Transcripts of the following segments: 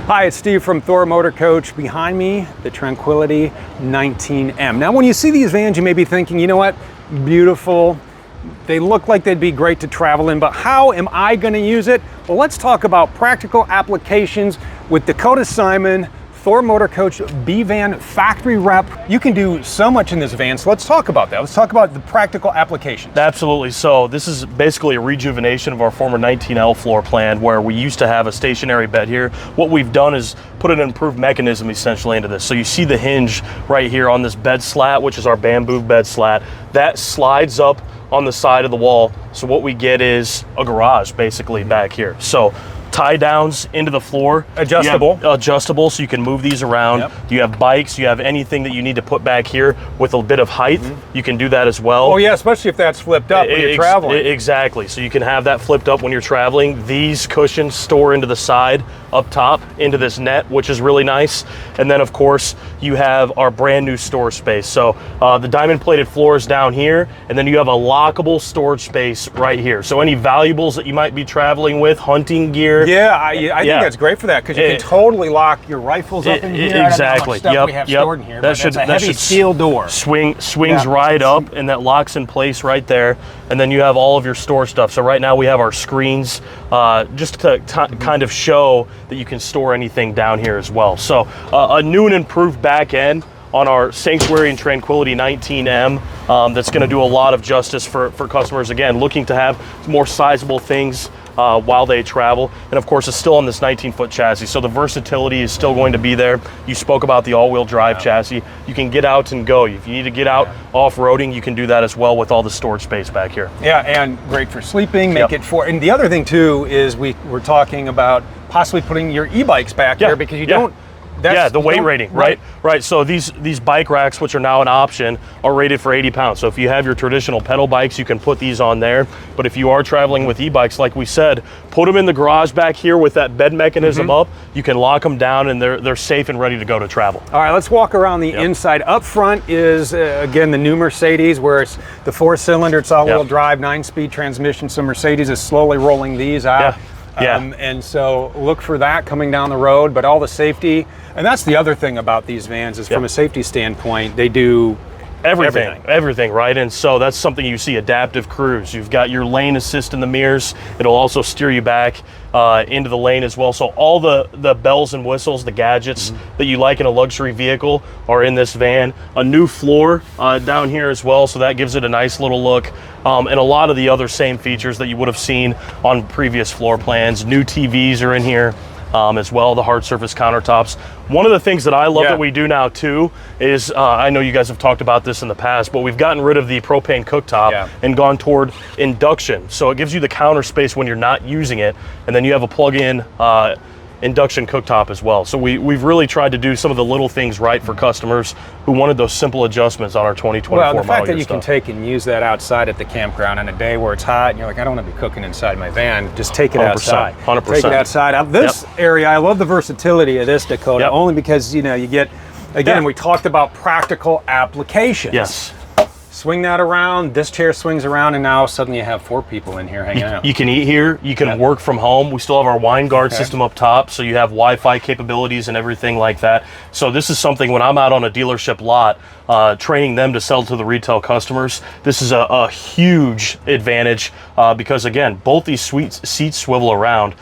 Hi, it's Steve from Thor Motor Coach. Behind me, the Tranquility 19M. Now, when you see these vans, you may be thinking, you know what, beautiful. They look like they'd be great to travel in, but how am I going to use it? Well, let's talk about practical applications with Dakota Simon, Thor Motor Coach B-Van factory rep. You can do so much in this van, so let's talk about that. Let's talk about the practical applications. Absolutely. So this is basically a rejuvenation of our former 19L floor plan where we used to have a stationary bed here. What we've done is put an improved mechanism essentially into this. So you see the hinge right here on this bed slat, which is our bamboo bed slat. That slides up on the side of the wall. So what we get is a garage basically back here. So tie downs into the floor. Adjustable. Adjustable, so you can move these around. Yep. You have bikes, you have anything that you need to put back here with a bit of height. You can do that as well. Oh yeah, especially if that's flipped up when you're traveling. Exactly, so you can have that flipped up when you're traveling. These cushions store into the side, up top, into this net, which is really nice. And then of course, you have our brand new storage space. So the diamond plated floor is down here, and then you have a lockable storage space right here. So any valuables that you might be traveling with, hunting gear. Yeah, I think that's great for that because you can totally lock your rifles up in here. Exactly. I don't know how much stuff we have stored in here, that's a heavy steel door. Swings right up, and that locks in place right there. And then you have all of your store stuff. So right now we have our screens just to kind of show that you can store anything down here as well. So a new and improved back end on our Sanctuary and Tranquility 19M that's going to do a lot of justice for customers, again, looking to have more sizable things while they travel. And of course, it's still on this 19-foot chassis, so the versatility is still going to be there. You spoke about the all-wheel drive chassis. You can get out and go. If you need to get out off-roading, you can do that as well with all the storage space back here. Yeah, and great for sleeping, make it for, and the other thing too is we're talking about possibly putting your e-bikes back there because you don't. The weight rating, right? So these bike racks, which are now an option, are rated for 80 pounds. So if you have your traditional pedal bikes, you can put these on there. But if you are traveling with e-bikes, like we said, put them in the garage back here with that bed mechanism up. You can lock them down, and they're safe and ready to go to travel. All right, let's walk around the inside. Up front is, again, the new Mercedes, where it's the 4-cylinder, it's all-wheel drive, 9-speed transmission. So Mercedes is slowly rolling these out. And so look for that coming down the road, but all the safety, and that's the other thing about these vans is from a safety standpoint, they do everything, right? And so that's something you see, adaptive cruise. You've got your lane assist in the mirrors. It'll also steer you back into the lane as well. So all the bells and whistles, the gadgets that you like in a luxury vehicle are in this van. A new floor down here as well, so that gives it a nice little look. And a lot of the other same features that you would have seen on previous floor plans. New TVs are in here. As well, the hard surface countertops. One of the things that I love that we do now too is, I know you guys have talked about this in the past, but we've gotten rid of the propane cooktop and gone toward induction. So it gives you the counter space when you're not using it, and then you have a plug-in induction cooktop as well. So we've really tried to do some of the little things right for customers who wanted those simple adjustments on our 2024 model. Well, the fact that you can take and use that outside at the campground on a day where it's hot and you're like, I don't want to be cooking inside my van, just take it outside. 100%. Take it outside. This area, I love the versatility of this Dakota, only because, you know, you get, again, we talked about practical applications. Swing that around, this chair swings around, and now suddenly you have 4 people in here hanging out. You can eat here, you can work from home. We still have our wine guard system up top, so you have Wi-Fi capabilities and everything like that. So this is something, when I'm out on a dealership lot, training them to sell to the retail customers, this is a huge advantage because, again, both these seats swivel around.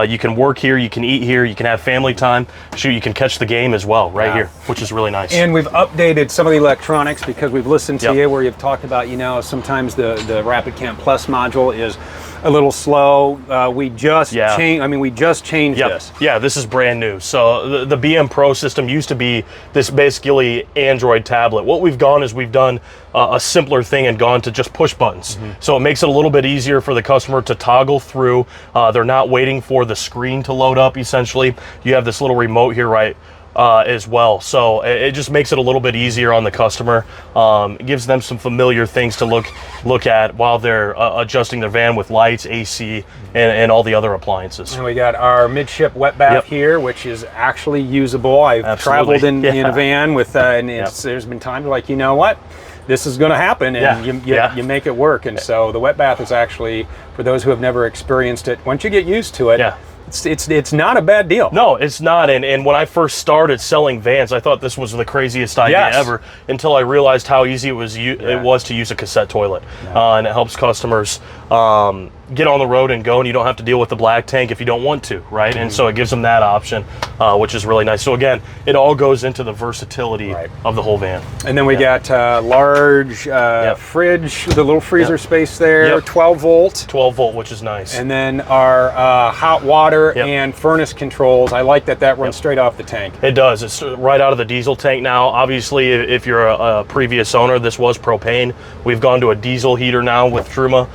You can work here, you can eat here, you can have family time. Shoot, you can catch the game as well here, which is really nice. And we've updated some of the electronics because we've listened to you where you've talked about, you know, sometimes the Rapid Camp Plus module is a little slow. We just changed, I mean, we just changed this. Yeah, this is brand new. So the BM Pro system used to be this basically Android tablet. What we've done is we've done a simpler thing and gone to just push buttons. So it makes it a little bit easier for the customer to toggle through. They're not waiting for the screen to load up, essentially. You have this little remote here, right? As well. So it just makes it a little bit easier on the customer. It gives them some familiar things to look at while they're adjusting their van with lights, AC, and all the other appliances. And we got our midship wet bath here, which is actually usable. I've traveled in a van with, and there's been times like, you know what? This is going to happen, and you make it work. And so the wet bath is actually, for those who have never experienced it, once you get used to it, it's not a bad deal. No, it's not. And when I first started selling vans, I thought this was the craziest idea ever, until I realized how easy it was to use a cassette toilet. And it helps customers get on the road and go, and you don't have to deal with the black tank if you don't want to, right? And so it gives them that option, which is really nice. So again, it all goes into the versatility of the whole van. And then we got large fridge, the little freezer space there, 12 volt. 12 volt, which is nice. And then our hot water and furnace controls. I like that runs straight off the tank. It does. It's right out of the diesel tank now. Obviously, if you're a previous owner, this was propane. We've gone to a diesel heater now with Truma,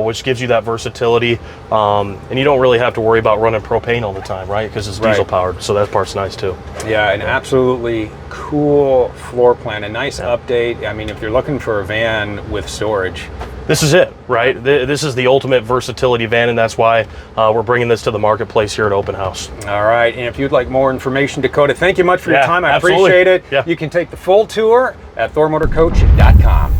which gives you that versatility. And you don't really have to worry about running propane all the time, right? Because it's diesel powered. So that part's nice too. Yeah, an absolutely cool floor plan, a nice update. I mean, if you're looking for a van with storage, this is it, right? This is the ultimate versatility van, and that's why we're bringing this to the marketplace here at Open House. All right, and if you'd like more information, Dakota, thank you much for your time. I absolutely. appreciate it. You can take the full tour at thormotorcoach.com.